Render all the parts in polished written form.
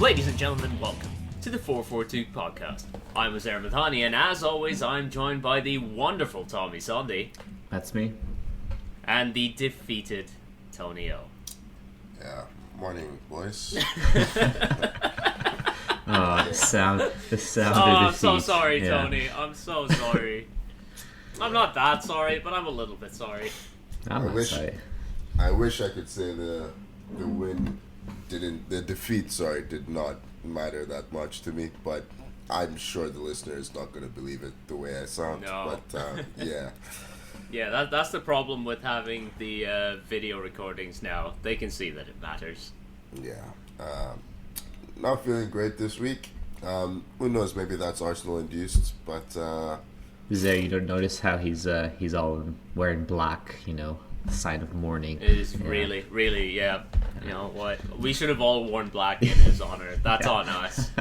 Ladies and gentlemen, welcome to the 442 podcast. I'm Ivan Toney, and as always, I'm joined by the wonderful Tommy Sunday. That's me. And the defeated Tony O. Yeah, morning, boys. Oh, the sound of defeat. I'm so sorry, Yeah. Tony. I'm so sorry. I'm not that sorry, but I'm a little bit sorry. I'm not sorry. I wish I could say the defeat did not matter that much to me, but I'm sure the listener is not going to believe it the way I sound. No. But yeah. Yeah, that's the problem with having the video recordings now. They can see that it matters. Yeah. Not feeling great this week. Who knows? Maybe that's Arsenal induced, but. There, you don't notice how he's all wearing black, sign of mourning. It is really, yeah. You know what? We should have all worn black in his honor. That's on us.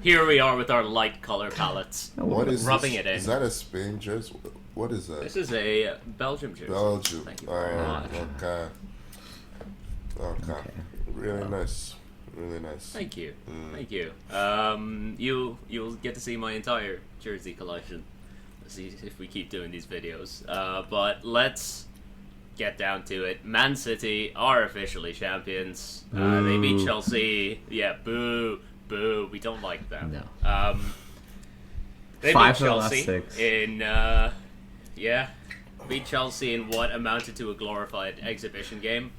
Here we are with our light color palettes. What is rubbing this? it in? Is that a Spain jersey? What is that? This is a Belgium jersey. Belgium. Thank you very much. Okay. Really nice. Really nice. Thank you. Thank you. You'll get to see my entire jersey collection. Let's see if we keep doing these videos. But let's get down to it. Man City are officially champions. They beat Chelsea. Yeah, boo. We don't like them. No. They Five beat of the last Chelsea six. beat Chelsea in what amounted to a glorified exhibition game.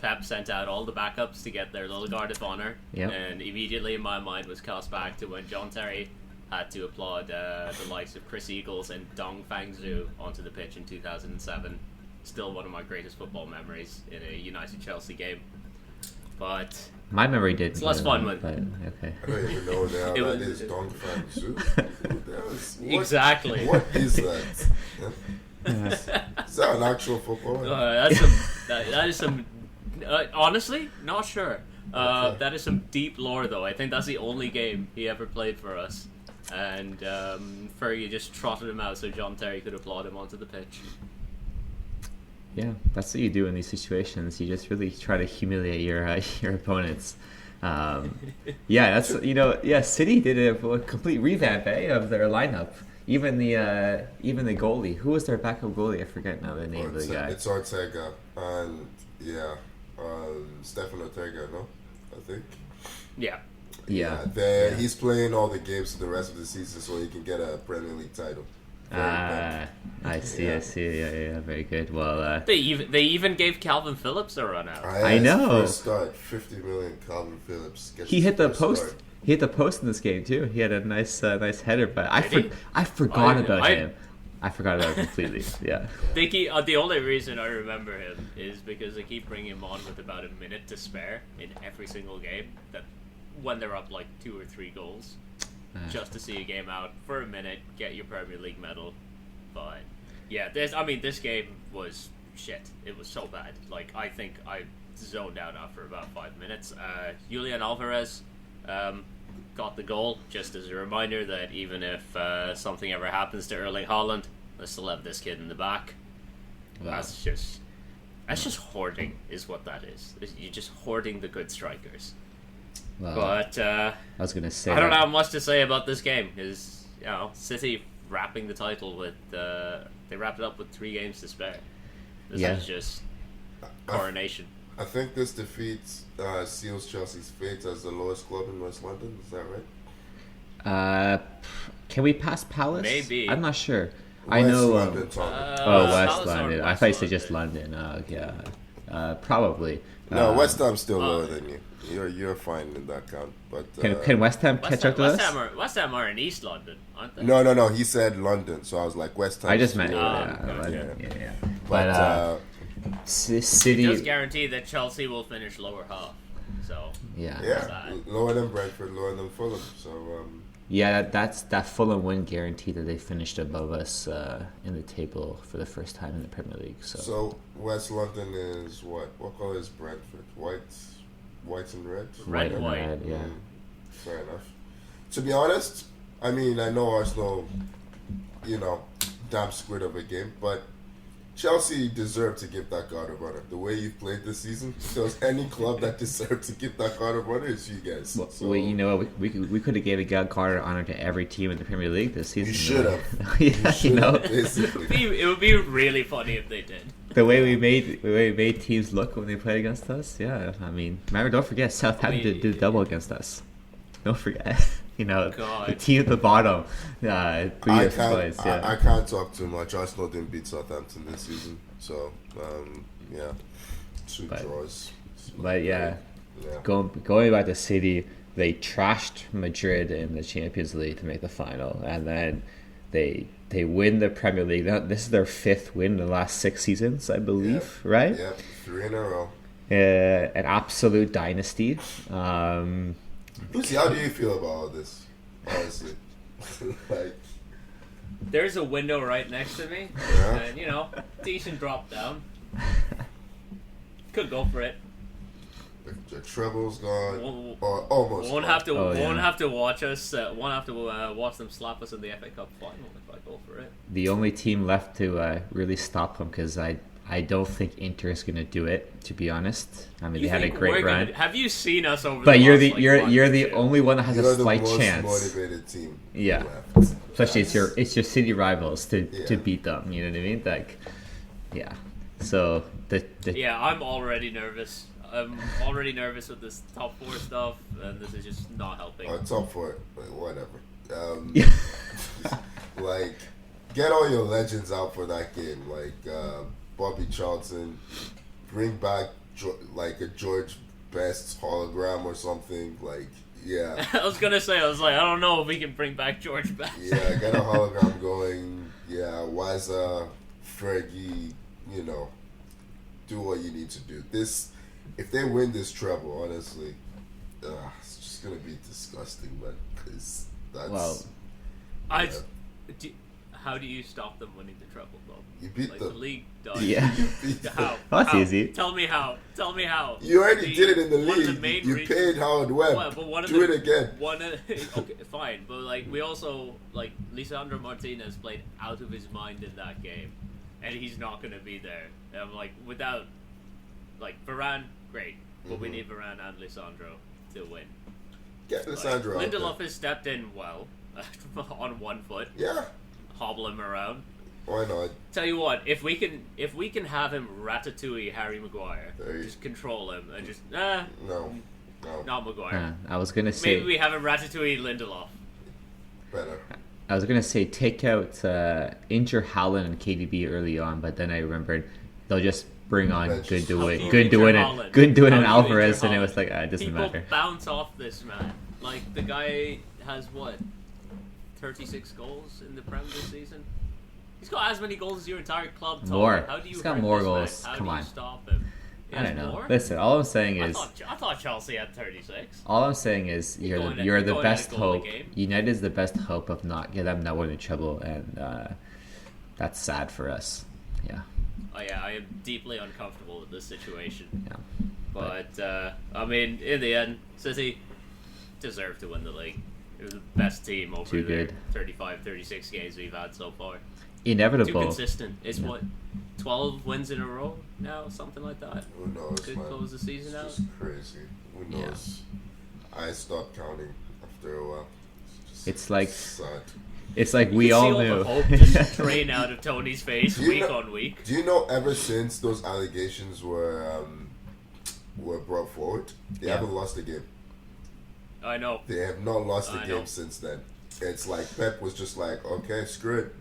Pep sent out all the backups to get their little guard of honor, and immediately my mind was cast back to when John Terry had to applaud the likes of Chris Eagles and Dong Fang Zhu onto the pitch in 2007. Still one of my greatest football memories in a United Chelsea game. But my memory did. It's less fun when. Okay. I don't even know that is Dong Fan Zhu. Exactly. What is that? Is that an actual footballer? That is some. Honestly, not sure. Okay. That is some deep lore, though. I think that's the only game he ever played for us, and Fergie just trotted him out so John Terry could applaud him onto the pitch. Yeah, that's what you do in these situations. You just really try to humiliate your opponents. City did a complete revamp of their lineup. Even the goalie. Who was their backup goalie? I forget now the name of the guy. It's Ortega and Stefan Ortega, no? I think. Yeah. He's playing all the games for the rest of the season so he can get a Premier League title. I see. Yeah, very good. Well, They even gave Calvin Phillips a run out. I know. First start, 50 million. Calvin Phillips. He hit the post. He hit the post in this game too. He had a nice header, but I forgot about him. I forgot about him completely. Yeah. The only reason I remember him is because they keep bringing him on with about a minute to spare in every single game. That when they're up like 2 or 3 goals, just to see a game out for a minute, get your Premier League medal. But yeah, this game was shit. It was so bad. Like I think I zoned out after about 5 minutes. Julian Alvarez got the goal, just as a reminder that even if something ever happens to Erling Haaland, I still have this kid in the back. Wow. That's just hoarding, is what that is. You're just hoarding the good strikers. Well, but I was gonna say I don't have much to say about this game. Is City wrapping the title with they wrapped it up with 3 games to spare. This is just coronation. I think this defeat seals Chelsea's fate as the lowest club in West London. Is that right? Can we pass Palace? Maybe. I'm not sure. West London, West Palace London. or I West thought you said London? just London. Probably. No, West Ham's still lower than you. You're fine in that count. But can West Ham catch up to us? West Ham are in East London, aren't they? No. He said London, so I was like West Ham. I just meant London. yeah. But City It does guarantee that Chelsea will finish lower half. So lower than Brentford, lower than Fulham. So that's that Fulham win guarantee that they finished above us in the table for the first time in the Premier League. So West London is what? What color is Brentford? White and red? Red and white. Red, yeah. Fair enough. To be honest, I mean, I know Arsenal, damn squid of a game, but Chelsea deserved to give that guard a runner. The way you've played this season, if there was any club that deserved to give that guard a runner, it's you guys. Well, So, well, you know what? We could have gave a God Carter honor to every team in the Premier League this season. you should have. Yeah, you know, Basically. It would be really funny if they did. the way we made teams look when they played against us. Yeah, I mean, remember, don't forget Southampton did double against us. Don't forget. You know, God. the team at the bottom. I can't talk too much. Arsenal didn't beat Southampton this season, so yeah, 2 draws. But yeah, Yeah. going back to City, they trashed Madrid in the Champions League to make the final, and then they win the Premier League. Now, this is their 5th win in the last 6 seasons, I believe. Yeah. Right? Yeah, 3 in a row. An absolute dynasty. Lucy, how do you feel about all this? Honestly, like, There's a window right next to me, Yeah. and you know, decent drop down. Could go for it. the treble's gone, Won't- or almost. Won't gone. have to. Oh, yeah. Won't have to watch us. Won't have to watch them slap us in the FA Cup final if I go for it. The only team left to really stop them, because I don't think Inter is going to do it, to be honest. I mean, You they had a think great we're run. gonna- have you seen us over? But the you're last, the like, you're month you're or the two? only one that has You're a the slight most chance. motivated team. Yeah. left. Especially That's- it's your city rivals to Yeah. beat them. You know what I mean? Like, yeah. So the Yeah, I'm already nervous. I'm already nervous with this top 4 stuff, and this is just not helping. Top 4, like, whatever. Yeah. Like, get all your legends out for that game. Like Bobby Charlton, bring back like a George Best hologram or something. Like, yeah, I was gonna say, I don't know if we can bring back George back. yeah, get a hologram going. Yeah, Wiser, Fergie, you know, do what you need to do. If they win this treble, honestly, it's just gonna be disgusting, man. Because that's Well, I. Yeah. How do you stop them winning the treble, though? You beat Like them. the league does. yeah. How? That's How? easy. Tell me how. Tell me how. You already did it in the one of the league. main You reasons- paid Howard Webb. Well, but one of do the, it again. Okay, fine, but like we also like Lisandro Martinez played out of his mind in that game, and he's not going to be there. And I'm like, without like Varane, great, but we need Varane and Lisandro to win. Get Like, Lisandro out Lindelof there. has stepped in well on one foot, Yeah, hobble him around. why not? Tell you what, if we can have him ratatouille Harry Maguire, There you- just control him and just No, not Maguire. I was gonna say. Maybe we have him ratatouille Lindelof. better. I was gonna say take out injure Haaland and KDB early on, but then I remembered they'll just bring on Bench. How do you Gundogan, injure Haaland? Gundogan and How do you Alvarez, injure and it was Haaland? like it doesn't People matter. bounce off this man. Like the guy has what, 36 goals in the Prem this season. He's got as many goals as your entire club. Tom. More. How do you He's got hurt more this man? goals. How Come do you on. stop him? He I has don't know. more? Listen, all I'm saying I is thought Chelsea had 36. you're going the, to- you're the going to best goal a hope. game. United is the best hope of them not winning trouble, and that's sad for us. Yeah. Oh yeah, I am deeply uncomfortable with this situation. Yeah. But I mean, in the end, City deserved to win the league. It was the best team over Too the good. 35, 36 games we've had so far. Too Inevitable. consistent. It's Yeah. what, 12 wins in a row now, something like that. Who knows, Could man? close the season It's out. just crazy. Who Yeah. knows? I stopped counting after a while. Just It's like sad. we You all see knew. the hope just drain out of Tony's face You week know- on week. Do you know? Ever since those allegations were brought forward, they Yeah. haven't lost a game. I know. They have not lost a I game know. since then. It's like Pep was just like, okay, screw it.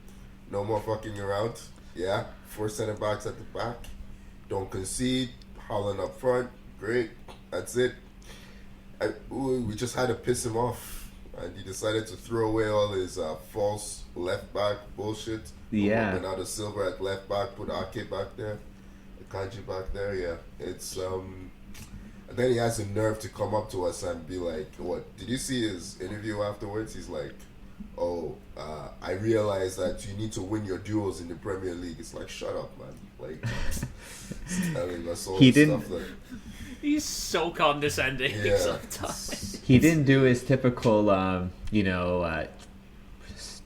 No more fucking around. Yeah, 4 center backs at the back. Don't concede. Holland up front. Great. That's it. We just had to piss him off. And he decided to throw away all his false left back bullshit. Yeah. Bernardo Silva at left back, put Ake back there. Kanji back there, yeah. It's and then he has the nerve to come up to us and be like, what, did you see his interview afterwards? He's like, I realize that you need to win your duels in the Premier League. It's like, shut up, man. Like, telling us all He this didn't- stuff like, He's so condescending yeah. sometimes. He didn't do his typical,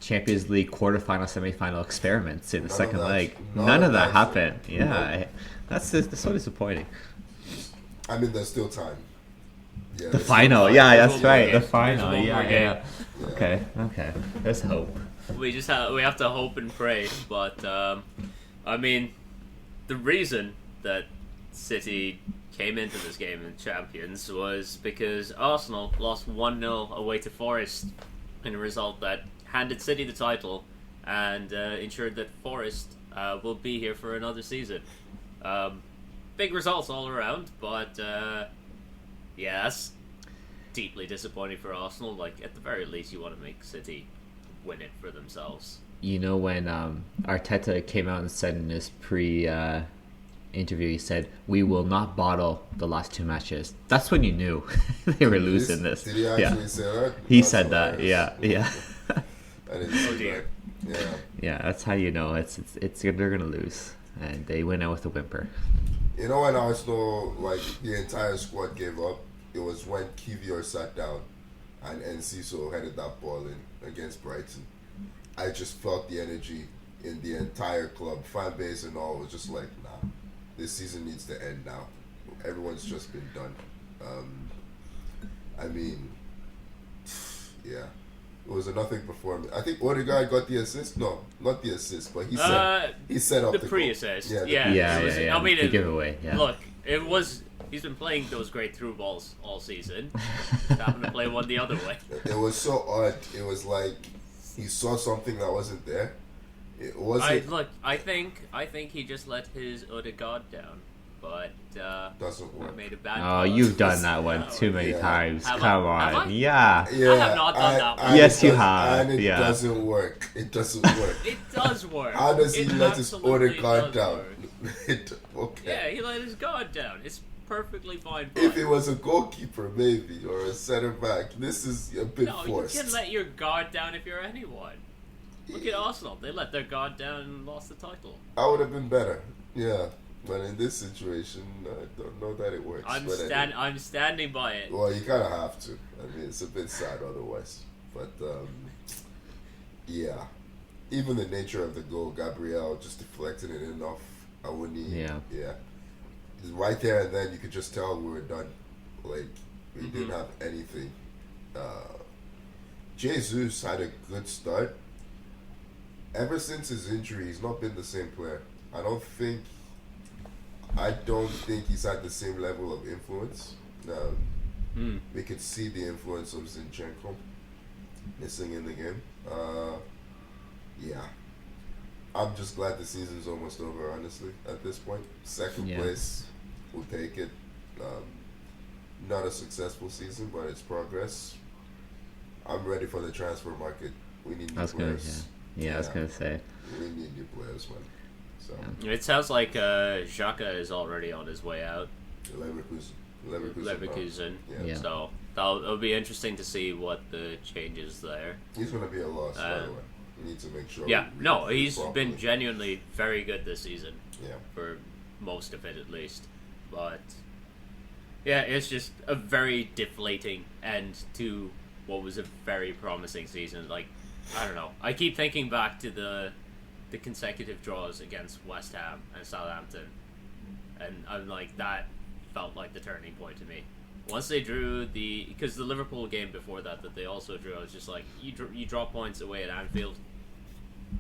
Champions League quarterfinal, semifinal experiments in the second leg. None None of of that that happened. shit. Yeah, that's so disappointing. I mean, there's still time. Yeah, The there's final, still yeah, time. that's There's one right. more The game. final, There's one more yeah. Yeah. Okay. There's hope. We have to hope and pray, but I mean, the reason that City came into this game in Champions was because Arsenal lost 1-0 away to Forest in a result that handed City the title and ensured that Forest will be here for another season. Big results all around, but yeah, that's deeply disappointing for Arsenal. Like, at the very least, you want to make City win it for themselves. You know, when Arteta came out and said in his interview, he said, "We will not bottle the last two matches." That's when you knew they were losing this. Did he actually say that? He That's said that. hilarious. Yeah. I didn't see Oh dear. that. Yeah. Yeah, that's how you know it's they're gonna lose, and they win out with a whimper. You know when Arsenal, like, the entire squad gave up? It was when Kivior sat down and Enciso headed that ball in against Brighton. I just felt the energy in the entire club, fan base and all, was just like, nah, this season needs to end now. Everyone's just been done. I mean, yeah. It was a nothing performance. I think Odegaard got the assist. No, not the assist, but he set up the the pre-assist. goal. Yeah, it was, I mean, the giveaway. Yeah. Look, it was. He's been playing those great through balls all season. Happened to play one the other way. It was so odd. It was like he saw something that wasn't there. It wasn't. I think he just let his Odegaard down, but Doesn't work. made a bad. Oh, call. you've done that one No. too many Yeah. times. Have Come I? Have on. I? Yeah. Yeah, I have not done that one. Yes, you does- have. And it Yeah. doesn't work. It doesn't work. It does work. How does he It let his absolutely Odegaard does down? work. Okay. Yeah, he let his guard down. It's perfectly fine. If it was a goalkeeper, maybe, or a center back, this is a bit No, forced. you can let your guard down if you're anyone. Look at Arsenal. They let their guard down and lost the title. I would have been better. Yeah. But in this situation, I don't know that it works. But anyway. I'm standing by it. Well, you kind of have to. I mean, it's a bit sad otherwise. But, yeah. Even the nature of the goal, Gabriel just deflected it enough. I wouldn't even. Yeah. Just right there and then, you could just tell we were done. Like, we didn't have anything. Jesus had a good start. Ever since his injury, he's not been the same player. I don't think he's at the same level of influence. We could see the influence of Zinchenko missing in the game. Yeah. I'm just glad the season's almost over, honestly, at this point. Second place, we'll take it. Not a successful season, but it's progress. I'm ready for the transfer market. We need new players. I was going to say. We need new players, man. So. It sounds like Xhaka is already on his way out. Leverkusen. Yeah. So it'll be interesting to see what the changes there. He's going to be a loss, by the way. We need to make sure. Yeah, no, he's properly. been genuinely very good this season. Yeah. For most of it, at least. But yeah, it's just a very deflating end to what was a very promising season. Like, I don't know. I keep thinking back to the consecutive draws against West Ham and Southampton, and I'm like, that felt like the turning point to me. Once they drew because the Liverpool game before that they also drew, I was just like, you draw points away at Anfield,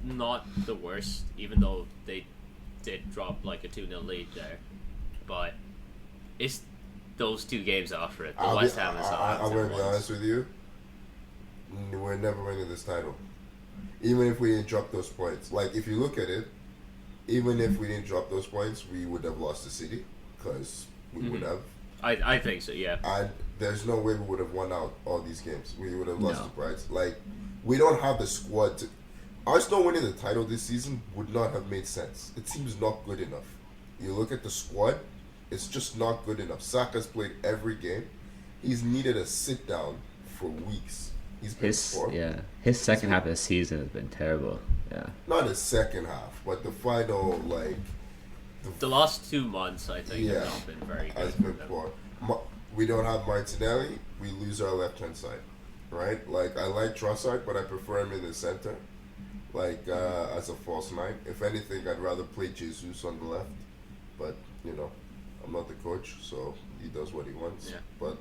not the worst, even though they did drop like a 2-0 lead there, but it's those two games after it, the West Ham and Southampton. I'm going to be honest with you. We're never winning this title, even if we didn't drop those points. Like, if you look at it, even if we didn't drop those points, we would have lost the City, because we would have. I think so, yeah. And there's no way we would have won out all these games. We would have lost the prize. Like, we don't have the squad to. Arsenal winning the title this season would not have made sense. The team's not good enough. You look at the squad, it's just not good enough. Saka's played every game. He's needed a sit down for weeks. He's been poor. His second half of the season has been terrible. Yeah. Not his second half, but the final, like. The last 2 months, I think, have not been very good. Has been poor. We don't have Martinelli. We lose our left hand side, right? Like, I like Trossard, but I prefer him in the center. like as a false nine. If anything, I'd rather play Jesus on the left, but you know, I'm not the coach, so he does what he wants. Yeah. But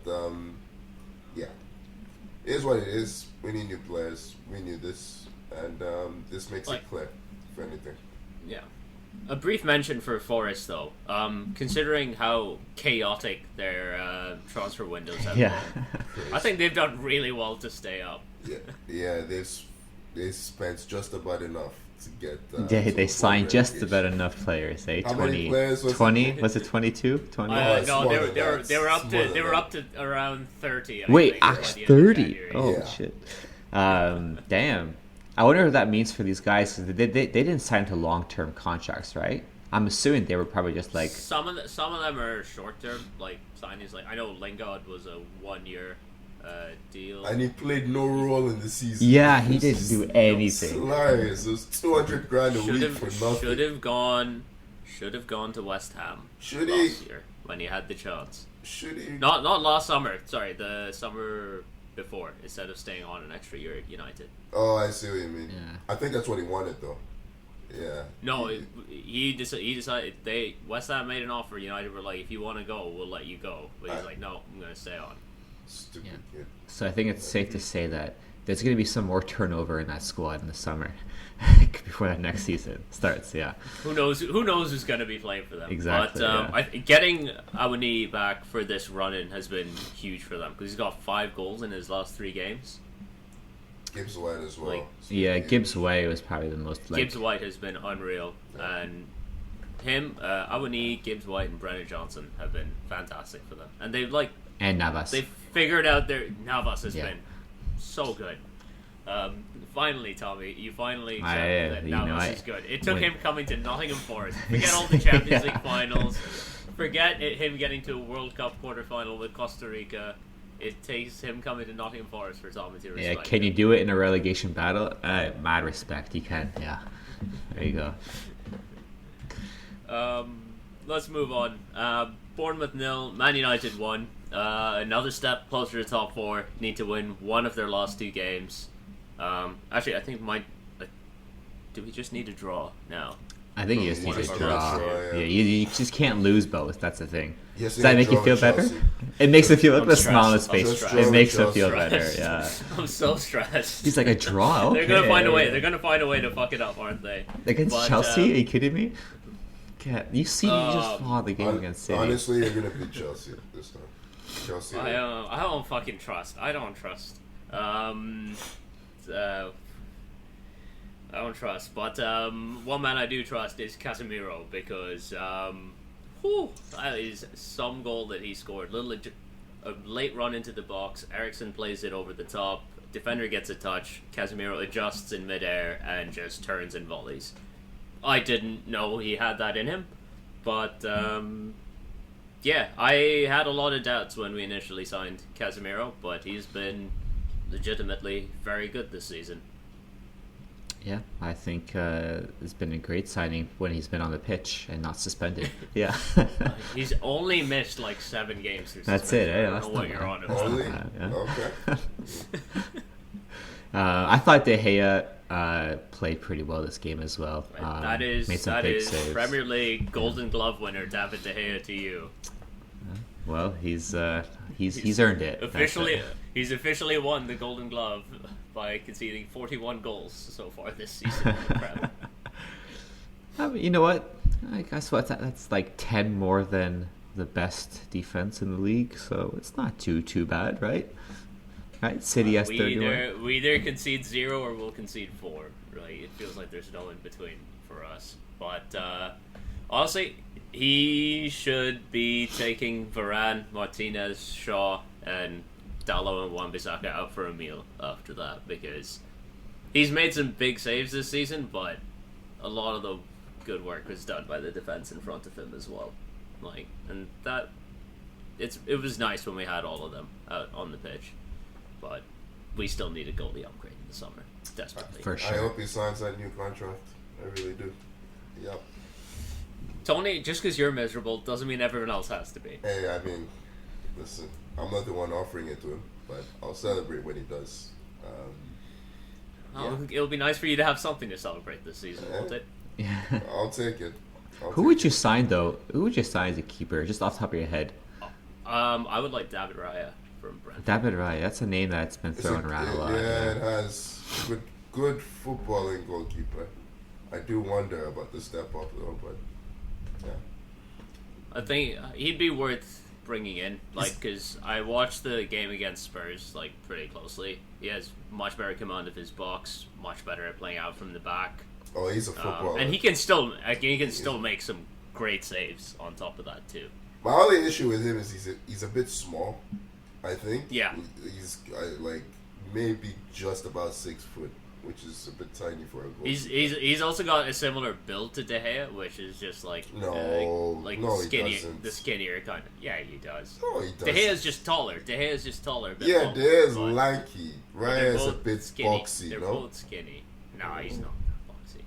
yeah, it is what it is. We need new players. We knew this, and this makes it clear. If anything. Yeah. A brief mention for Forest, though. Considering how chaotic their transfer windows have been, I think they've done really well to stay up. Yeah, they spent just about enough to get. They signed just about enough players. Eh? How many players was 20? Was it 22? 20? No, they were up to around 30. Wait, actually 30? Oh yeah. Shit! Damn. I wonder what that means for these guys. Cause they didn't sign to long-term contracts, right? I'm assuming they were probably just like some of them are short-term, like signings. Like I know Lingard was a 1-year deal, and he played no role in the season. Yeah, he didn't do anything. It was hilarious. It was $200,000 a week for nothing. Should have gone to West Ham. Should last he? year when he had the chance. Should he? Not last summer. Sorry, the summer before. Instead of staying on an extra year at United. Oh, I see what you mean. Yeah. I think that's what he wanted, though. Yeah. No, he decided. West Ham made an offer. United were like, if you want to go, we'll let you go. But he's like, no, I'm going to stay on. Stupid kid. So I think it's safe to say that there's going to be some more turnover in that squad in the summer before that next season starts. Yeah. Who knows who's going to be playing for them? Exactly. But getting Awani back for this run-in has been huge for them because he's got 5 goals in his last 3 games. Gibbs White as well. Gibbs White was probably the most. Gibbs White has been unreal, and him, Awani, Gibbs White, and Brennan Johnson have been fantastic for them, and and Navas. They've figured out their Navas has been so good. Finally, Tommy, you finally accepted that Navas is good. It took him coming to Nottingham Forest. Forget all the Champions League finals. Forget him getting to a World Cup quarterfinal with Costa Rica. It takes him coming to Nottingham Forest for Tommy to respect. Yeah, can you do it in a relegation battle? Mad respect, you can. Yeah, there you go. Let's move on. Bournemouth 0, Man United 1. Another step closer to top 4. Need to win one of their last 2 games. Actually, I think do we just need a draw now? I think you just need a draw. Yeah, you just can't lose both. That's the thing. Yes, does that make you feel better? It makes it feel like the smallest face. It makes it feel better. Yeah. I'm so stressed. He's like a draw. Okay. They're gonna find a way. They're gonna find a way to fuck it up, aren't they? Against Chelsea? Are you kidding me? You see, you just saw the game against City. Honestly, you're gonna beat Chelsea this time. Chelsea. I don't fucking trust. I don't trust. I don't trust, but one man I do trust is Casemiro because that is some goal that he scored. A late run into the box. Eriksen plays it over the top. Defender gets a touch. Casemiro adjusts in midair and just turns and volleys. I didn't know he had that in him, but yeah, I had a lot of doubts when we initially signed Casemiro, but he's been legitimately very good this season. Yeah, I think it's been a great signing when he's been on the pitch and not suspended. Yeah. He's only missed like 7 games through That's suspension. it, eh? I don't know what you're on about. Only? Yeah. Okay. I thought De Gea played pretty well this game as well. That is saves. Premier League Golden Glove winner David De Gea to you. Well, he's earned it. He's officially won the Golden Glove by conceding 41 goals so far this season. You know what? I guess that's like 10 more than the best defense in the league, so it's not too bad, right? Right? City has 31. We either concede 0 or we'll concede 4. Right? It feels like there's no in between for us. But honestly, he should be taking Varane, Martinez, Shaw, and Dalot and Wan-Bissaka out for a meal after that because he's made some big saves this season, but a lot of the good work was done by the defense in front of him as well. It was nice when we had all of them out on the pitch, but we still need a goalie upgrade in the summer desperately. For sure. I hope he signs that new contract. I really do. Yep. Tony, just because you're miserable doesn't mean everyone else has to be. Hey, I mean, listen, I'm not the one offering it to him, but I'll celebrate when he does. It'll be nice for you to have something to celebrate this season, won't it? Yeah. I'll take it. Who would you sign though? Who would you sign as a keeper? Just off the top of your head. I would like David Raya from Brentford. David Raya. That's a name that's been thrown around a lot. Yeah, it has. Good footballing goalkeeper. I do wonder about the step up though, but yeah. I think he'd be worth bringing in, because I watched the game against Spurs pretty closely. He has much better command of his box, much better at playing out from the back. Oh, he's a footballer, and he can still make some great saves on top of that too. My only issue with him is he's a bit small. I think. Yeah. He's maybe just about 6 foot, which is a bit tiny for a goal. He's also got a similar build to De Gea, which is just no, skinny, he doesn't. the skinnier kind of. Yeah, he does. No, he doesn't. De Gea is just taller. De Gea is just taller. Yeah, De Gea is lanky. Raya is a bit skinny. boxy. They're no, both skinny. No, he's not boxy.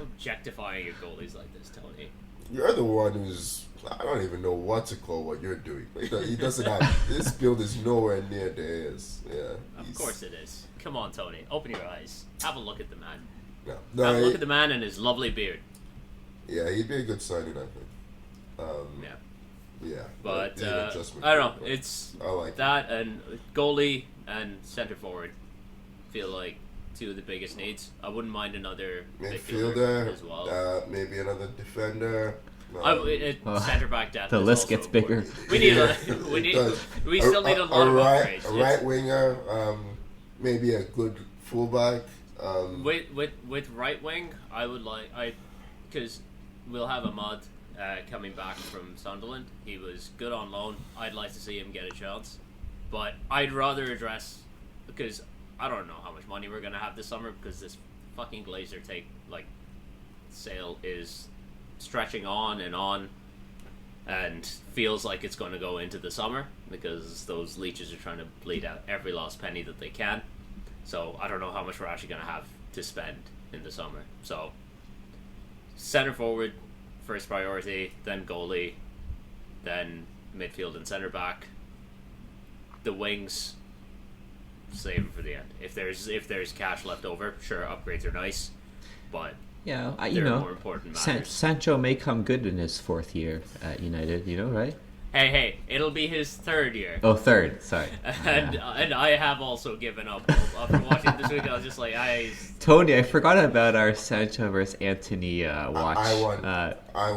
Objectifying your goalies like this, Tony. You're the one who's. I don't even know what to call what you're doing. He doesn't have. His build is nowhere near theirs. Yeah. Of course it is. Come on, Tony. Open your eyes. Have a look at the man. No, Have a look at the man and his lovely beard. Yeah, he'd be a good signing, I think. Yeah. But I don't know. It's I like that and goalie and center forward feel like two of the biggest needs. I wouldn't mind another midfielder as well. Maybe another defender. Center back depth. The list gets bigger. We still need a lot of upgrades. A right winger, maybe a good fullback. With right wing, I would because we'll have Ahmad coming back from Sunderland. He was good on loan. I'd like to see him get a chance, but I'd rather address because I don't know how much money we're gonna have this summer because this fucking Glazer sale is stretching on and feels like it's going to go into the summer because those leeches are trying to bleed out every last penny that they can. So I don't know how much we're actually going to have to spend in the summer. So center forward first priority, then goalie, then midfield and center back. The wings, save them for the end. If there's cash left over, sure, upgrades are nice, but yeah, more important matters. Sancho may come good in his 4th year at United, right? Hey, it'll be his 3rd year. Oh, 3rd, sorry. And I have also given up hope. After watching this week, I was just like, Tony, I forgot about our Sancho versus Anthony watch. I won.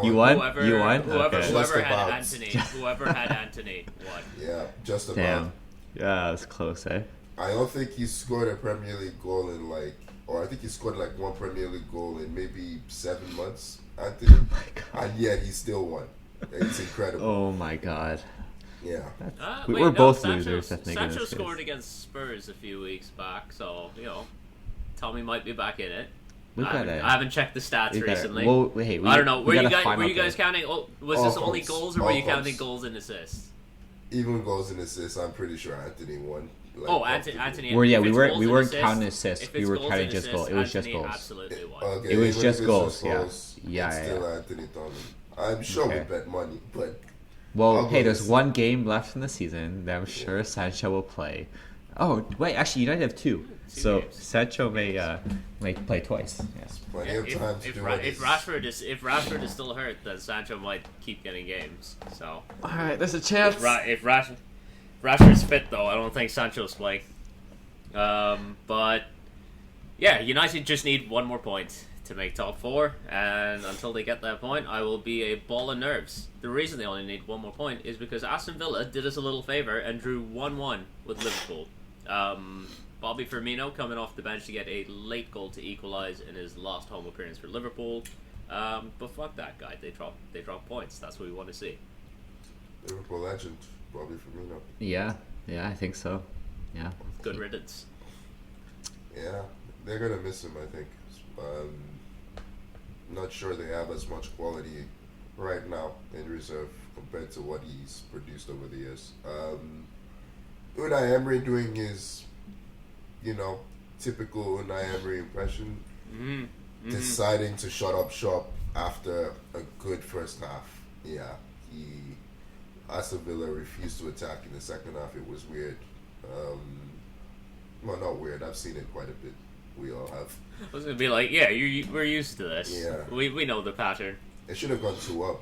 You won? Whoever had Anthony won. Yeah, just about. Damn. Yeah, that was close, eh? I don't think he scored a Premier League goal in or I think he scored one Premier League goal in maybe 7 months, Anthony. Oh my God. And yet he still won. It's incredible. Oh my God. Yeah. We're both losers, I think. Sancho scored against Spurs a few weeks back, so, Tommy might be back in it. I haven't checked the stats recently. I don't know. Were you guys counting? Was this only goals, or were you counting goals and assists? Even goals and assists, I'm pretty sure Anthony won. Anthony. We weren't counting assists. We were counting just goals. It was just goals. Absolutely won. Okay, it was just goals. Yeah. Still Anthony Toney. I'm sure we bet money, but there's one game left in the season that I'm sure Sancho will play. Oh wait, actually, United have 2, so games. Sancho may play twice. Yes, plenty of time to do it. If Rashford is still hurt, then Sancho might keep getting games. So all right, there's a chance. If Rashford's fit, though, I don't think Sancho's playing. But yeah, United just need one more point to make top 4, and until they get that point, I will be a ball of nerves. The reason they only need one more point is because Aston Villa did us a little favour and drew 1-1 with Liverpool. Bobby Firmino coming off the bench to get a late goal to equalise in his last home appearance for Liverpool. But fuck that guy. They drop points. That's what we want to see. Liverpool legend, Bobby Firmino. Yeah, I think so. Yeah. Good riddance. Yeah, they're gonna miss him, I think. Not sure they have as much quality right now in reserve compared to what he's produced over the years. Unai Emery doing his, typical Unai Emery impression, deciding to shut up shop after a good first half. Yeah, Aston Villa refused to attack in the second half. It was weird. Well, not weird. I've seen it quite a bit. We all have. I was gonna be like, yeah, we're used to this. Yeah. We know the pattern. It should have gone 2-up.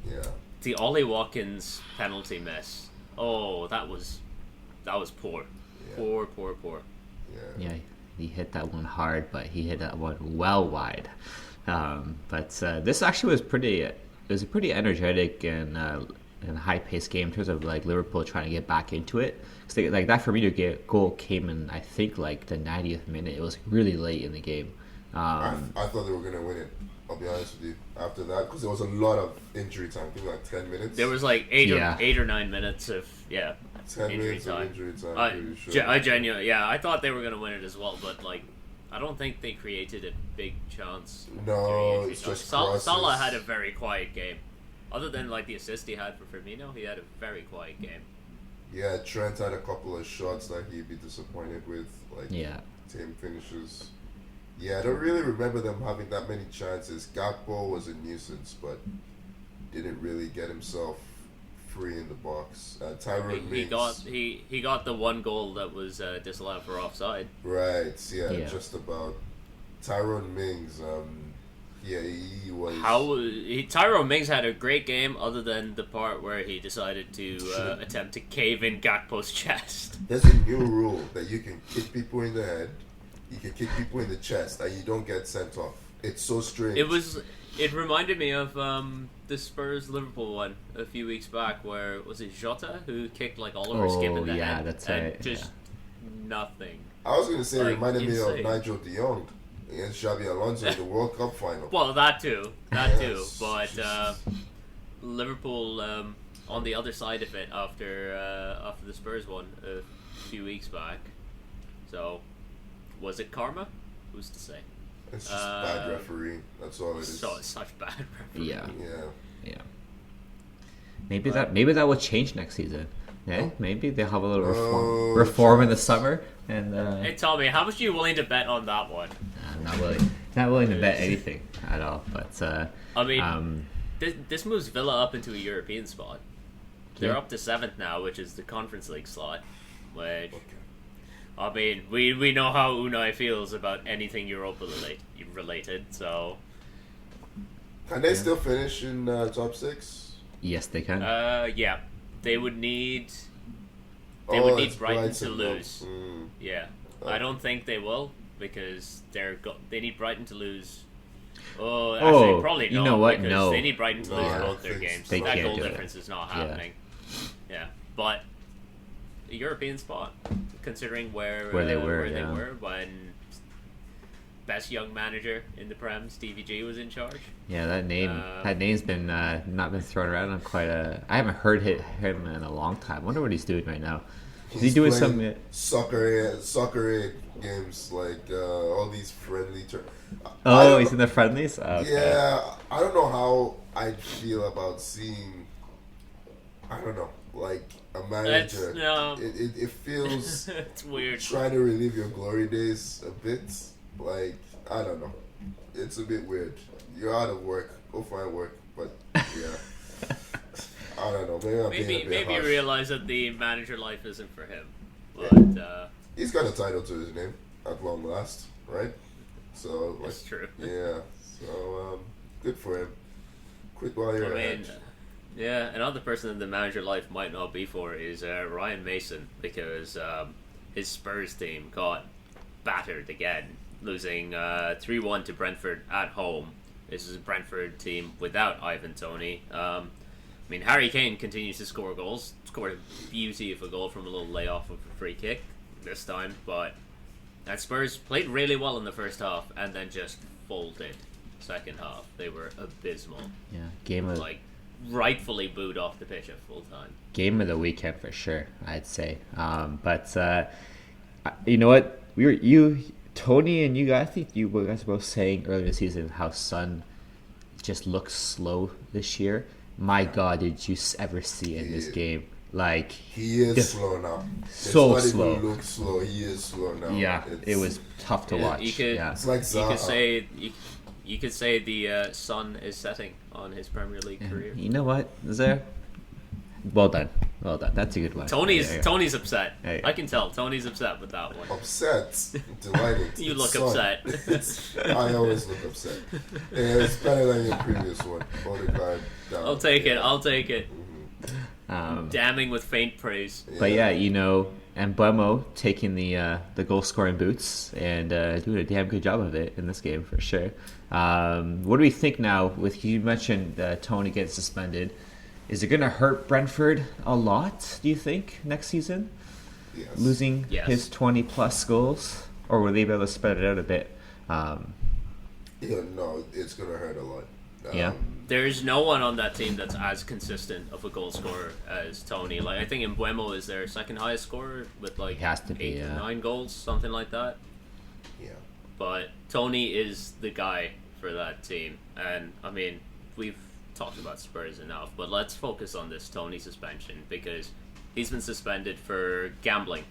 Yeah. The Ollie Watkins penalty miss. Oh, that was poor. Yeah. Poor. Yeah, he hit that one hard, but he hit that one well wide. But this actually was pretty. It was a pretty energetic and high-paced game in terms of like Liverpool trying to get back into it. Cause like that Firmino goal came in, I think, like the 90th minute. It was really late in the game. I thought they were gonna win it. I'll be honest with you. After that, because there was a lot of injury time. I think like 10 minutes. There was like 8 or 9 minutes of 10 minutes of injury time. I sure. genuinely, I thought they were gonna win it as well, but like, I don't think they created a big chance. No, it's just Salah had a very quiet game. Other than like the assist he had for Firmino, he had a very quiet game. Yeah, Trent had a couple of shots that he'd be disappointed with, like team finishes. Yeah, I don't really remember them having that many chances. Gakpo was a nuisance, but didn't really get himself free in the box. Tyrone Mings. He got the one goal that was disallowed for offside. Right, yeah, just about. Tyrone Mings, he was... Tyrone Mings had a great game, other than the part where he decided to attempt to cave in Gakpo's chest. There's a new rule that you can kick people in the head, you can kick people in the chest, and you don't get sent off. It's so strange. It reminded me of the Spurs Liverpool one a few weeks back, where was it Jota who kicked like Oliver Skip in the head? That's and right. Just nothing. I was gonna say it reminded insane. me of Nigel de Jong against Xabi Alonso in the World Cup final. Well, that too. But Liverpool on the other side of it after the Spurs one a few weeks back. So, was it karma? Who's to say? It's just bad refereeing. That's all it is. So it's such bad refereeing. Yeah. Maybe that will change next season. Yeah, maybe they'll have a little reform in the summer. And hey Tommy, how much are you willing to bet on that one? I'm not willing to bet anything at all. But I mean, this moves Villa up into a European spot. They're up to 7th now, which is the Conference League slot. Which, I mean, we know how Unai feels about anything Europa related. So, can they still finish in top 6? Yes, they can. Yeah. They would need Brighton to lose. Yeah, I don't think they will, because they need Brighton to lose. Oh, actually, probably not. You know what? Because no, they need Brighton to lose both their games. They that can't goal do difference is not happening. Yeah, but a European spot, considering where they were when best young manager in the Prem, Stevie G, was in charge. Yeah, that name's been not been thrown around on quite a. I haven't heard him in a long time. I wonder what he's doing right now. Is he doing some soccer games, like all these friendly terms? He's in the friendlies. Okay. Yeah, I don't know how I'd feel about seeing. I don't know, like a manager. It feels it's weird. Trying to relive your glory days a bit. Like, I don't know. It's a bit weird. You're out of work. Go find work. But, yeah. I don't know. Maybe you realize that the manager life isn't for him. But, he's got a title to his name at long last, right? So, like, that's true. Yeah. So, good for him. Quit while you're ahead. Yeah, another person that the manager life might not be for is Ryan Mason, because his Spurs team got battered again, losing 3-1 to Brentford at home. This is a Brentford team without Ivan Toney. I mean, Harry Kane continues to score goals. Scored a beauty of a goal from a little layoff of a free kick this time, but Spurs played really well in the first half and then just folded second half. They were abysmal. Yeah, rightfully booed off the pitch at full time. Game of the weekend for sure, I'd say. But you know what? Tony and you guys, I think you guys were both saying earlier this season how Son just looks slow this year. My God, did you ever see in this game? Like, he is slow now. So it's slow. Even look slow. He is slow now. Yeah, it was tough to watch. It's like Zaha. You could say the sun is setting on his Premier League career. You know what, Zare? Well done. Well, that's a good one. Tony's upset. Hey. I can tell. Tony's upset with that one. Upset, delighted. You look Son. upset. I always look upset. Yeah, it's better than your previous one. Odegaard down. I'll take it. I'll take it. Damning with faint praise. But yeah, you know, Mbeumo taking the goal scoring boots and doing a damn good job of it in this game for sure. What do we think now? With you mentioned Toney getting suspended, is it going to hurt Brentford a lot? Do you think next season, losing his 20+ goals, or will they be able to spread it out a bit? No, it's going to hurt a lot. There's no one on that team that's as consistent of a goal scorer as Toney. Like, I think Mbeumo is their second highest scorer with like has to be, 8 or 9 goals, something like that. Yeah. But Toney is the guy for that team, and I mean, we've talked about Spurs enough, but let's focus on this Toney suspension because he's been suspended for gambling.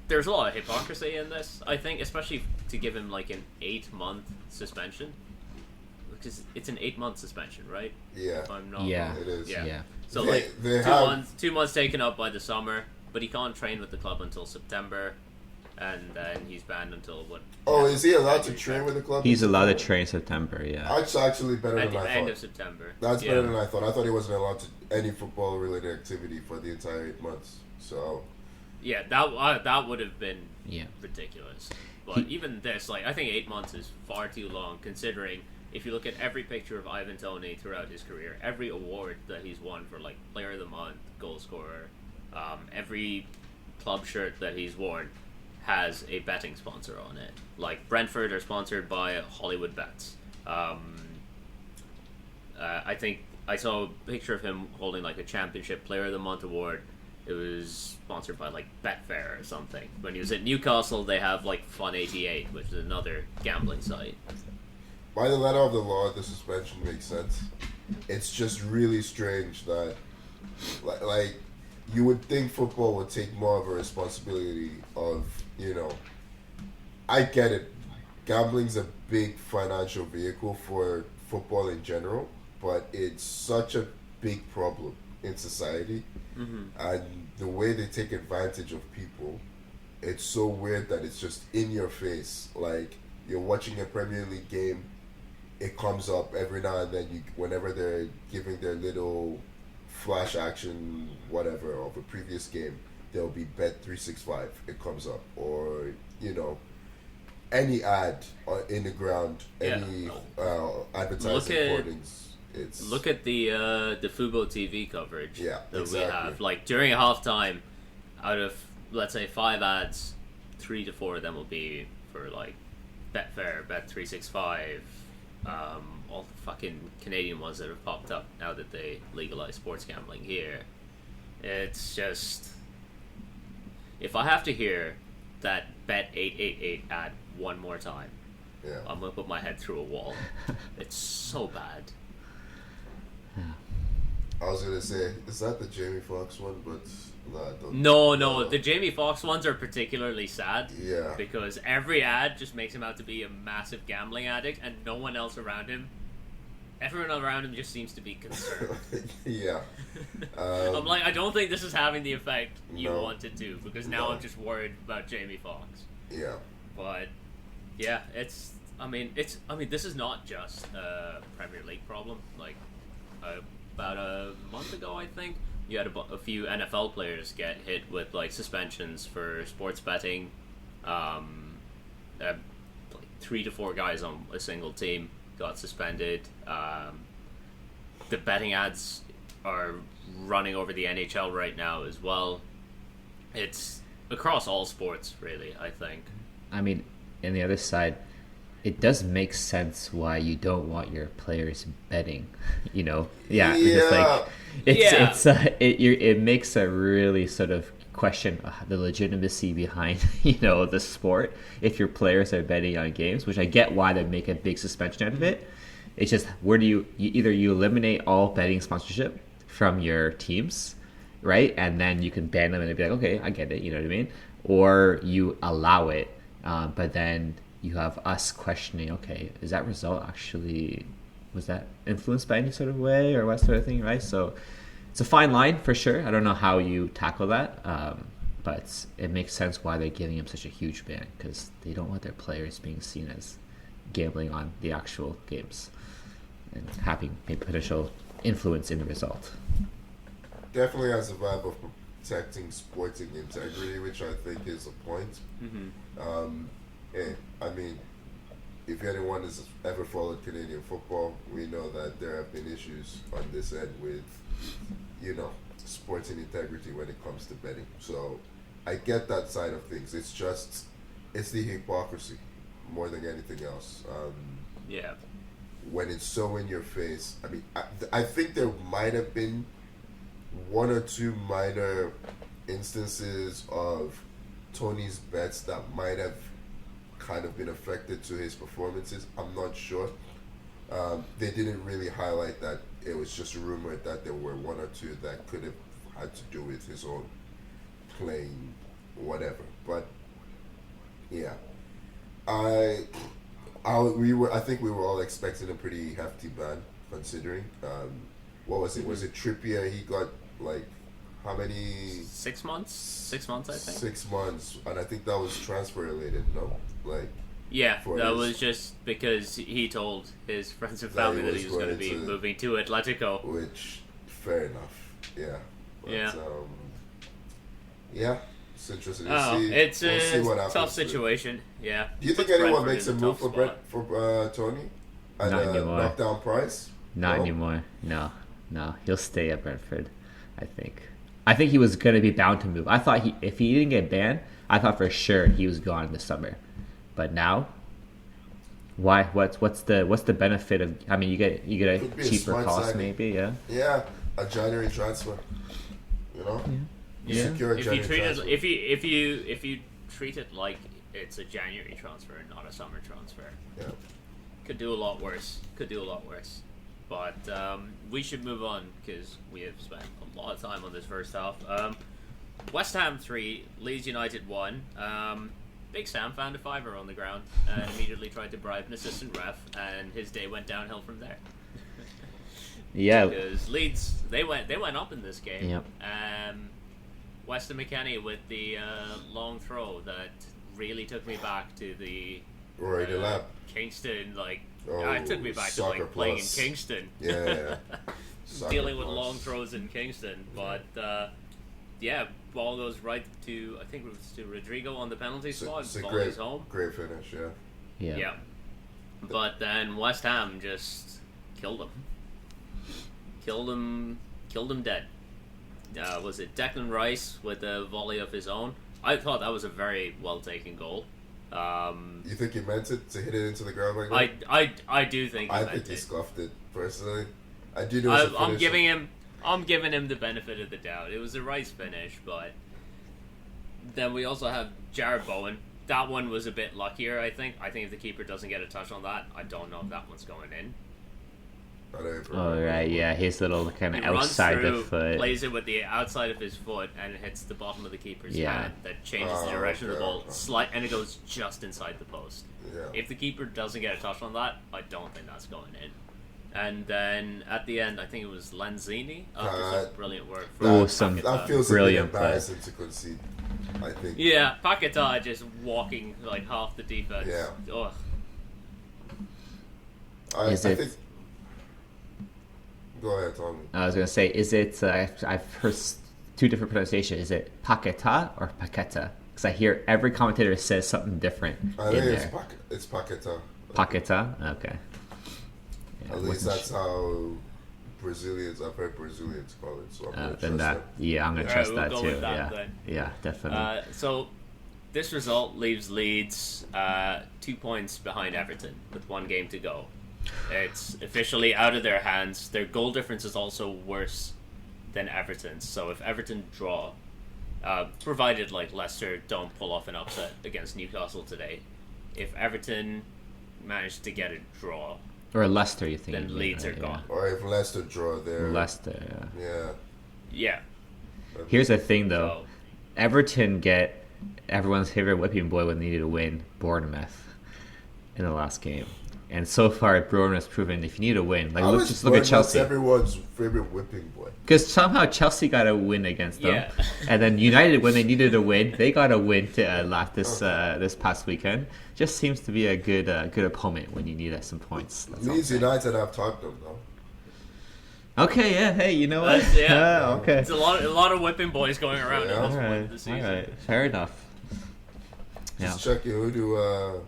There's a lot of hypocrisy in this, I think, especially to give him like an 8-month suspension, because it's an 8-month suspension, right? Yeah. If I'm not Yeah. wrong. It is. Yeah. So They- like they 2 months taken up by the summer, but he can't train with the club until September, and then he's banned until what? Oh, is he allowed to train with the club? He's allowed to train in September, yeah. That's actually better At than the I end thought. of September. That's better than I thought. I thought he wasn't allowed to any football-related activity for the entire 8 months. So, Yeah, that would have been Yeah. ridiculous. But even this, like, I think 8 months is far too long, considering if you look at every picture of Ivan Toney throughout his career, every award that he's won for like Player of the Month, Goal Scorer, every club shirt that he's worn has a betting sponsor on it. Like Brentford are sponsored by Hollywood Bets. I think I saw a picture of him holding like a Championship Player of the Month award. It was sponsored by like Betfair or something. When he was at Newcastle, they have like Fun88, which is another gambling site. by the letter of the law, the suspension makes sense. It's just really strange that, like you would think football would take more of a responsibility of, I get it. Gambling's a big financial vehicle for football in general, but it's such a big problem in society. Mm-hmm. And the way they take advantage of people, it's so weird that it's just in your face. Like, you're watching a Premier League game, it comes up every now and then, whenever they're giving their little flash action, whatever, of a previous game, there'll be Bet365, it comes up. Or, any ad in the ground, any advertising hoardings. Look at the Fubo TV coverage that we have. Like, during a halftime, out of, let's say, 5 ads, 3 to 4 of them will be for, like, Betfair, Bet365, all the fucking Canadian ones that have popped up now that they legalize sports gambling here. It's just... If I have to hear that Bet888 ad one more time, I'm going to put my head through a wall. It's so bad. I was gonna say, is that the Jamie Foxx one? But No, the Jamie Foxx ones are particularly sad. Yeah. Because every ad just makes him out to be a massive gambling addict, and no one else around him. Everyone around him just seems to be concerned. Yeah. I'm like, I don't think this is having the effect you No. want it to, because now I'm just worried about Jamie Foxx. Yeah. But yeah, this is not just a Premier League problem. Like, about a month ago, I think, you had a few NFL players get hit with like suspensions for sports betting. Like 3 to 4 guys on a single team got suspended. The betting ads are running over the NHL right now as well. It's across all sports, really, I think. I mean, on the other side, it does make sense why you don't want your players betting, because like it makes a really sort of question the legitimacy behind the sport if your players are betting on games, which I get why they make a big suspension out of it. It's just, where do you either eliminate all betting sponsorship from your teams, right, and then you can ban them and be like, okay, I get it, you know what I mean, or you allow it, but then you have us questioning, okay, is that result actually was that influenced by any sort of way or what sort of thing, right? So it's a fine line for sure. I don't know how you tackle that, but it makes sense why they're giving him such a huge ban, because they don't want their players being seen as gambling on the actual games and having a potential influence in the result. Definitely has a vibe of protecting sporting integrity, which I think is a point. I mean, if anyone has ever followed Canadian football, we know that there have been issues on this end with, sporting integrity when it comes to betting. So I get that side of things. It's the hypocrisy more than anything else. Yeah. When it's so in your face. I mean, I think there might have been one or two minor instances of Tony's bets that might have kind of been affected to his performances. I'm not sure. They didn't really highlight that. It was just rumored that there were one or two that could have had to do with his own playing, whatever. But yeah, I think we were all expecting a pretty hefty ban, considering. What was it? Was it Trippier? He got like how many? 6 months. 6 months, I think. 6 months, and I think that was transfer related. No, like. Yeah, that was just because he told his friends and family that he was going to be moving to Atletico. Which, fair enough. Yeah. But, yeah. Yeah, it's interesting to see. It's we'll see what a happens tough situation. Yeah. Do you think anyone makes a move for Tony at Not a anymore. knockdown price? Not anymore. No. He'll stay at Brentford, I think. I think he was going to be bound to move. I thought if he didn't get banned, I thought for sure he was gone this summer. But now, why? What's the benefit of? I mean, you get a cheaper cost, maybe. Yeah. Yeah, a January transfer. Yeah. Secure If you treat it, if you treat it like it's a January transfer and not a summer transfer, could do a lot worse. But we should move on because we have spent a lot of time on this first half. West Ham 3, Leeds United 1. Big Sam found a fiver on the ground and immediately tried to bribe an assistant ref, and his day went downhill from there. Yeah. Because Leeds, they went up in this game. Yep. Weston McKennie with the long throw that really took me back to the Rory Delap. Kingston, it took me back to playing in Kingston. Yeah. Dealing with long throws in Kingston, but ball goes right to, I think it was to Rodrigo on the penalty spot. Ball is home. Great finish, yeah. But then West Ham just killed him dead. Was it Declan Rice with a volley of his own? I thought that was a very well taken goal. You think he meant it to hit it into the ground like that? I do think I think he scuffed it personally. I do know. I'm giving him the benefit of the doubt. It was a Rice finish, but then we also have Jared Bowen. That one was a bit luckier, I think. I think if the keeper doesn't get a touch on that, I don't know if that one's going in. Oh, right, yeah. His little kind of outside the foot. Plays it with the outside of his foot, and it hits the bottom of the keeper's hand. That changes the direction of the ball, and it goes just inside the post. Yeah. If the keeper doesn't get a touch on that, I don't think that's going in. And then at the end, I think it was Lanzini after some brilliant work. That feels brilliant a bit embarrassing to concede, I think. Yeah, Paquetá just walking half the defense. Yeah. Ugh. I think. Go ahead, Tommy. I was going to say, is it, I've heard two different pronunciations. Is it Paquetá or Paqueta? Because I hear every commentator says something different. I think it's Paquetá. Paquetá? Okay. Yeah, at least that's how I've heard Brazilians call it. So I'm going to trust that. Yeah, I'm going to trust that too. Then. Yeah, definitely. So this result leaves Leeds 2 points behind Everton with 1 game to go. It's officially out of their hands. Their goal difference is also worse than Everton's. So if Everton draw, provided Leicester don't pull off an upset against Newcastle today, if Everton managed to get a draw, or Leicester, you think? Then Leeds are gone. Or if Leicester draw there. Leicester, yeah. Here's the thing, though. Everton get everyone's favorite whipping boy when they needed to win, Bournemouth, in the last game. And so far, Bournemouth has proven if you need a win, like look at Bournemouth Chelsea. Everyone's favorite whipping boy. Because somehow Chelsea got a win against them, Yeah. and then United, when they needed a win, they got a win this past weekend. Just seems to be a good opponent when you need some points. That's all I'm Leeds saying. United have Tottenham though. Okay, yeah. Hey, you know what? Yeah. Okay. It's a lot of whipping boys going around Yeah. in this All one right. this All season. right. Fair enough. Yeah. Just checking. Who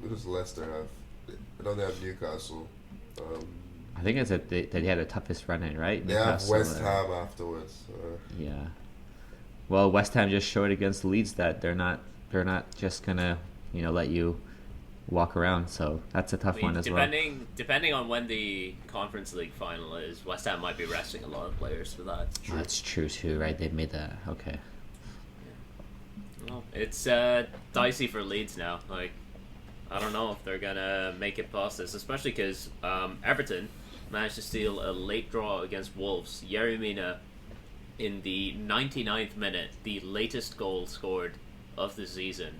does Leicester have? I know they have Newcastle. I think it's they had the toughest run in, right? They have Newcastle, West Ham afterwards. Yeah. Well, West Ham just showed against Leeds that they're not just gonna let you walk around. So that's a tough one as well. Depending on when the Conference League final is, West Ham might be resting a lot of players for that. That's true too, right? They made that. Okay. Well, it's dicey for Leeds now. Like, I don't know if they're gonna make it past this, especially because Everton managed to steal a late draw against Wolves. Yerry Mina, in the 99th minute, the latest goal scored of the season.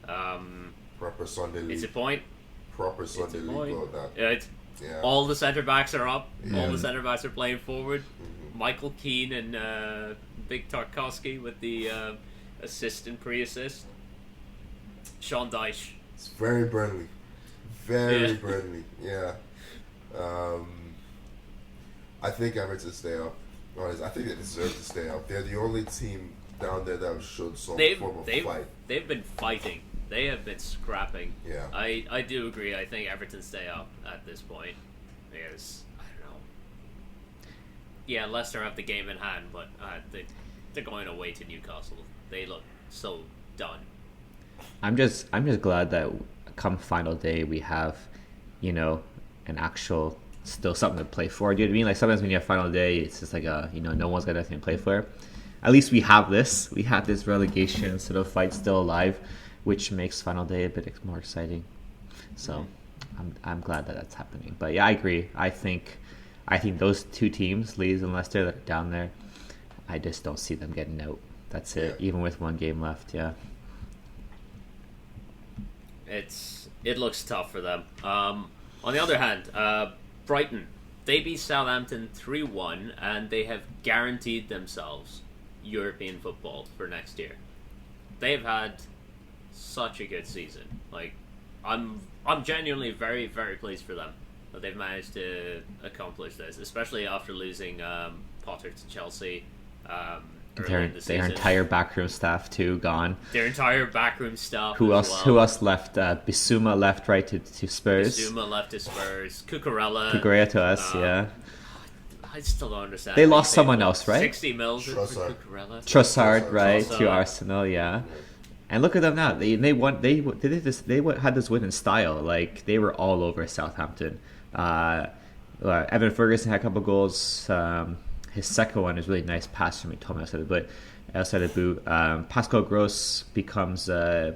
Proper Sunday League. It's a point. Proper Sunday League point. goal, that. It's, Yeah. all the centre backs are up. Yeah. All the centre backs are playing forward. Mhm. Michael Keane and Big Tarkowski with the assist and pre-assist. Sean Dyche. It's very Burnley. Very Yeah. Burnley. Yeah. I think Everton stay up. Honestly, I think they deserve to stay up. They're the only team down there that have showed some form of fight. They've been fighting. They have been scrapping. Yeah. I do agree. I think Everton stay up at this point because I don't know. Yeah, Leicester have the game in hand, but they're going away to Newcastle. They look so done. I'm just glad that come final day we have, an actual still something to play for. Do you know what I mean? Like sometimes when you have final day, it's just like no one's got anything to play for. At least we have this. We have this relegation sort of fight still alive, which makes final day a bit more exciting. So I'm glad that that's happening. But yeah, I agree. I think those two teams, Leeds and Leicester, that are down there, I just don't see them getting out. That's it. Yeah. Even with one game left, yeah. It looks tough for them. On the other hand, Brighton, they beat Southampton 3-1, and they have guaranteed themselves European football for next year. They've had such a good season. Like, I'm genuinely very, very pleased for them that they've managed to accomplish this, especially after losing Potter to Chelsea. Early in the season. Their entire backroom staff too gone. Their entire backroom staff. Who as else? well. Who else left? Bissouma left, right, to Spurs. Bissouma left to Spurs. Cucurella. Cucurella to us, yeah. I still don't understand. They lost someone else, right? 60 mils for Trossard. Cucurella. Trossard, right, to Trossard. Arsenal, yeah. And look at them now. They won. They did this. They had this win in style. Like they were all over Southampton. Evan Ferguson had a couple goals. His second one is really nice pass from McTominay outside of boot. Pascal Gross becomes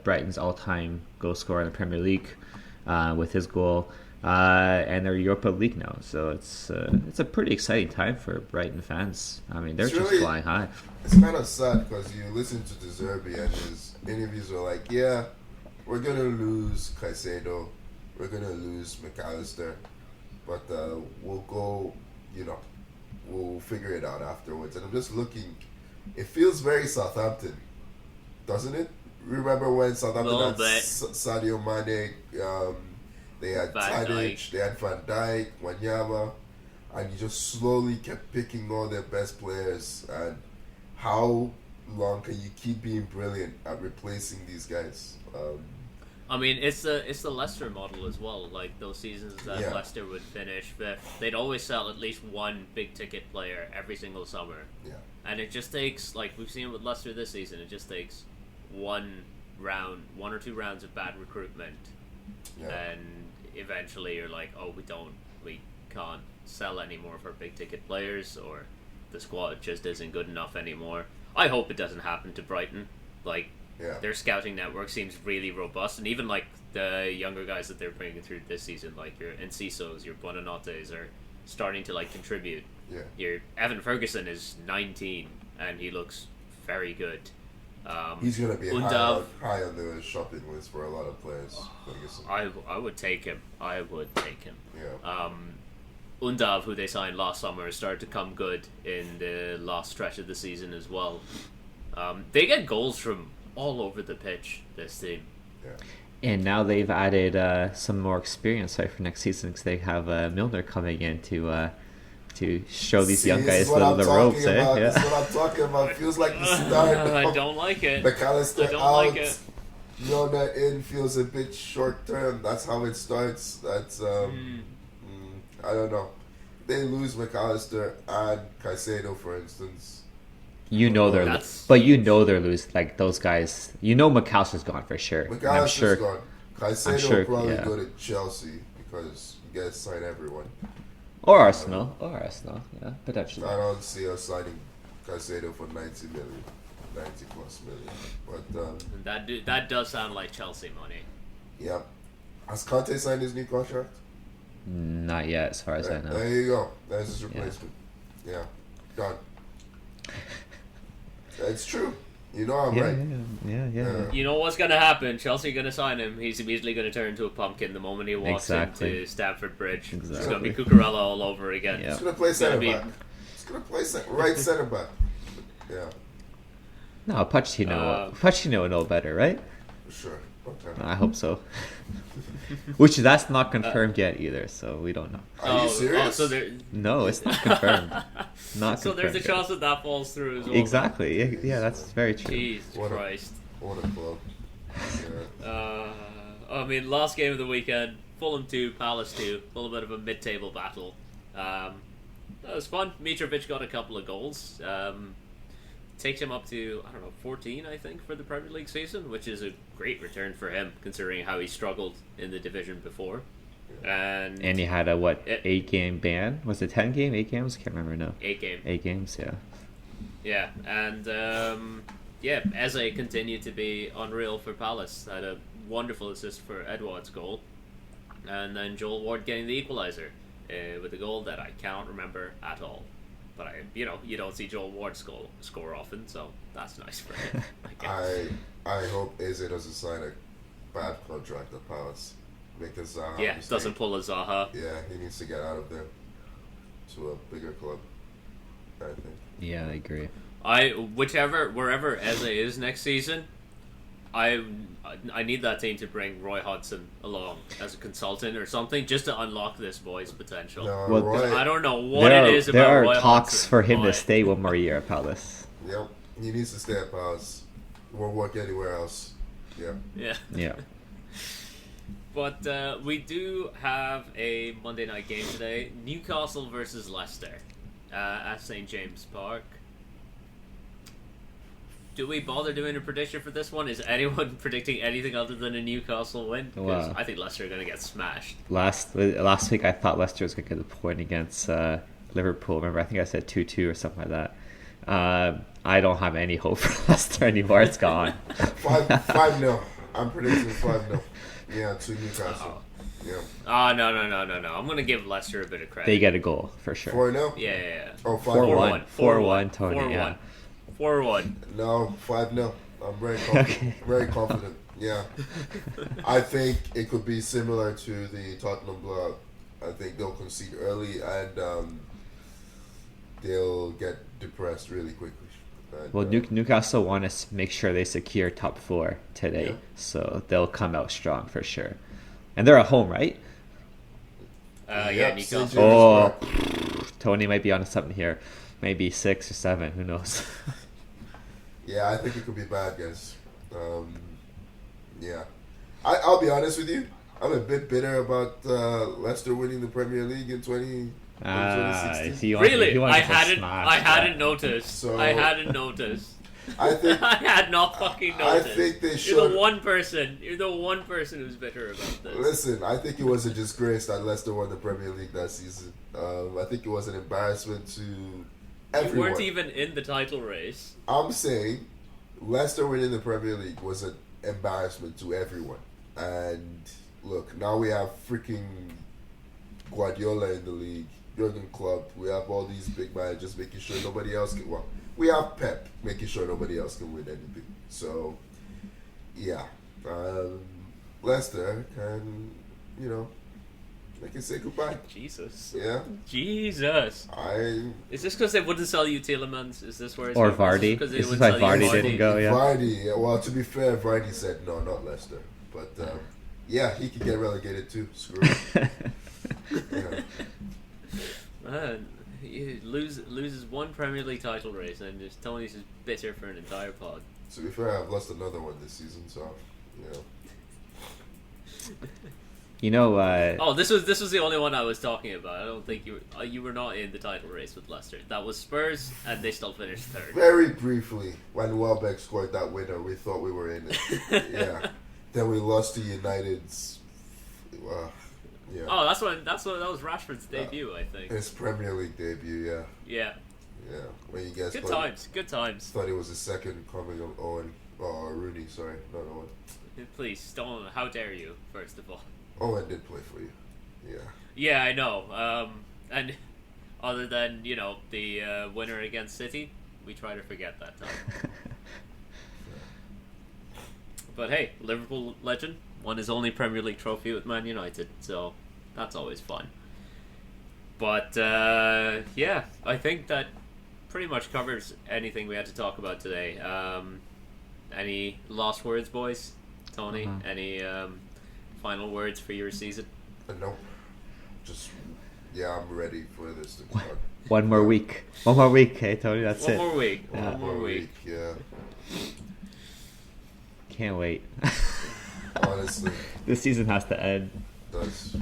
Brighton's all-time goal scorer in the Premier League with his goal, and they're Europa League now. So it's a pretty exciting time for Brighton fans. I mean, they're It's just really- flying high. It's kind of sad because you listen to De Zerbi and his interviews are like, yeah, we're going to lose Caicedo, we're going to lose McAllister, but we'll go, we'll figure it out afterwards. And I'm just looking, it feels very Southampton, doesn't it? Remember when Southampton Little had bit. Sadio Mane, they had Van Tadic, Dijk. they had Van Dijk, Wanyama, and you just slowly kept picking all their best players. And how long can you keep being brilliant at replacing these guys? I mean, it's the Leicester model as well. Like those seasons that Yeah. Leicester would finish fifth, they'd always sell at least one big ticket player every single summer. Yeah. And it just takes, like we've seen with Leicester this season, it just takes one or two rounds of bad recruitment, Yeah. and eventually you're like, oh, we can't sell any more of our big ticket players, or the squad just isn't good enough anymore. I hope it doesn't happen to Brighton. Like, Yeah. their scouting network seems really robust, and even like the younger guys that they're bringing through this season, like your Encisos, your Buonanottes, are starting to like contribute. Yeah. Your Evan Ferguson is 19 and he looks very good. He's gonna be Undav, high on the shopping list for a lot of players. I would take him. I would take him. Yeah. Undav, who they signed last summer, started to come good in the last stretch of the season as well. They get goals from all over the pitch, this team. Yeah. And now they've added some more experience, right, for next season, because they have Milner coming in to show these young guys the ropes. Yeah. This is what I'm talking about. Feels like the start. I don't like it. McAllister I don't out. like it. Milner in feels a bit short term. That's how it starts. That's I don't know. They lose McAllister and Caicedo, for instance. You know they're losing. Like those guys, McAllister's gone for sure. McAllister's gone. Caicedo will probably yeah. go to Chelsea because you guys sign everyone. Or Arsenal, yeah, potentially. I don't see us signing Caicedo for 90 plus million. But that does sound like Chelsea money. Yeah. Has Conte signed his new contract? Not yet, as far as I know. There you go. There's his replacement. Yeah. Done. It's true. I'm right. Yeah. You know what's going to happen? Chelsea are going to sign him. He's immediately going to turn into a pumpkin the moment he walks into Stamford Bridge. Exactly. It's going to be Cucurella all over again. Yeah. He's going to play center back. He's going to play right center back. Yeah. No, Pochettino will know better, right? Sure. Okay. I hope so. Which that's not confirmed yet either, so we don't know. Are you serious? No, it's not confirmed. So there's a chance that falls through as well. Exactly. Yeah, that's very true. Jesus Christ. What a club. Yeah. Last game of the weekend, Fulham 2, Palace 2, a little bit of a mid-table battle. That was fun. Mitrovic got a couple of goals. Takes him up to 14, I think, for the Premier League season, which is a great return for him considering how he struggled in the division before. And he had a 8-game ban? Was it 10 game? 8 games? I can't remember now. 8 game. 8 games, yeah. Yeah, and Eze continued to be unreal for Palace. Had a wonderful assist for Edouard's goal, and then Joel Ward getting the equaliser with a goal that I cannot remember at all. But you don't see Joel Ward score often, so that's nice for him. I hope Eze doesn't sign a bad contract at Palace. Because Zaha doesn't pull a Zaha. Yeah, he needs to get out of there to a bigger club, I think. Yeah, I agree. Wherever Eze is next season, I need that team to bring Roy Hodgson along as a consultant or something, just to unlock this boy's potential. No, I don't know what it is about Roy Hodgson. There are talks for him to stay one more year at Palace. Yep, he needs to stay at Palace. He won't work anywhere else. Yeah. But we do have a Monday night game today. Newcastle versus Leicester at St. James Park. Do we bother doing a prediction for this one? Is anyone predicting anything other than a Newcastle win? Because I think Leicester are going to get smashed. Last week I thought Leicester was going to get a point against Liverpool. Remember, I think I said 2-2 or something like that. I don't have any hope for Leicester anymore. It's gone. 5-0. I'm predicting 5-0. Yeah, to Newcastle. Yeah. Oh, no. I'm going to give Leicester a bit of credit. They get a goal, for sure. 4-0? Yeah. Oh, 5-1. 4-1, Tony, 4-1. yeah. 4-1. No, 5-0. I'm very confident. Okay. Very confident. Yeah. I think it could be similar to the Tottenham blowout. I think they'll concede early and they'll get depressed really quickly. And, well, Newcastle want to make sure they secure top 4 today, so they'll come out strong for sure. And they're at home, right? Newcastle. Oh, Tony might be on something here. Maybe 6 or 7. Who knows? Yeah, I think it could be bad, guys. Yeah. I'll be honest with you. I'm a bit bitter about Leicester winning the Premier League in 2016. Really? I hadn't noticed. I hadn't noticed. I think I had not fucking noticed. I think they should. You're the one person who's bitter about this. Listen, I think it was a disgrace that Leicester won the Premier League that season. I think it was an embarrassment to everyone. You weren't even in the title race. I'm saying Leicester winning the Premier League was an embarrassment to everyone. And look, now we have freaking Guardiola in the league, Jurgen Klopp. We have all these big managers making sure nobody else can. Well, we have Pep making sure nobody else can win anything. So, yeah, Leicester can, they can say goodbye. Jesus. Yeah. Jesus. Is this because they wouldn't sell you Tielemans? Is this where it's or Vardy? Is this why Vardy didn't go? Yeah. Vardy. Well, to be fair, Vardy said no, not Leicester. But yeah, he could get relegated too. Screw it. Yeah. Man, he loses one Premier League title race, and just Tony's just bitter for an entire pod. To be fair, I've lost another one this season, so Oh, this was the only one I was talking about. I don't think you were not in the title race with Leicester. That was Spurs, and they still finished third. Very briefly, when Welbeck scored that winner, we thought we were in it. Yeah. Then we lost to United's. Yeah. Oh, that was Rashford's debut, I think. His Premier League debut, yeah. Yeah. Yeah. When you guys Good times. Thought it was the second coming of Owen or Rooney. Sorry, not Owen. Please don't. How dare you? First of all. Owen did play for you. Yeah. Yeah, I know. And other than the winner against City, we try to forget that time. But hey, Liverpool legend won his only Premier League trophy with Man United, so that's always fun. But yeah, I think that pretty much covers anything we had to talk about today. Any last words, boys? Tony, any final words for your season? Nope. Just, I'm ready for this to come out. One more week. One more week, hey, Tony, that's One it. more week. Yeah. One more week. Yeah. Can't wait. Honestly. This season has to end. It does.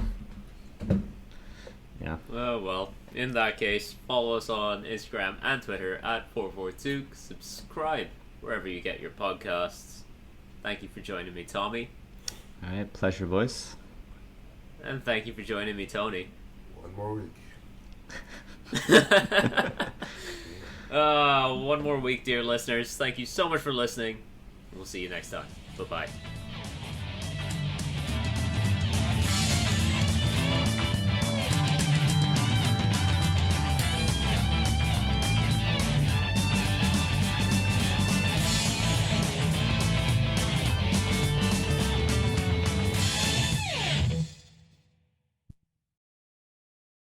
Yeah. Oh, well, in that case, follow us on Instagram and Twitter at 442. Subscribe wherever you get your podcasts. Thank you for joining me, Tommy. All right, pleasure, boys. And thank you for joining me, Tony. One more week. One more week, dear listeners. Thank you so much for listening. We'll see you next time. Bye-bye.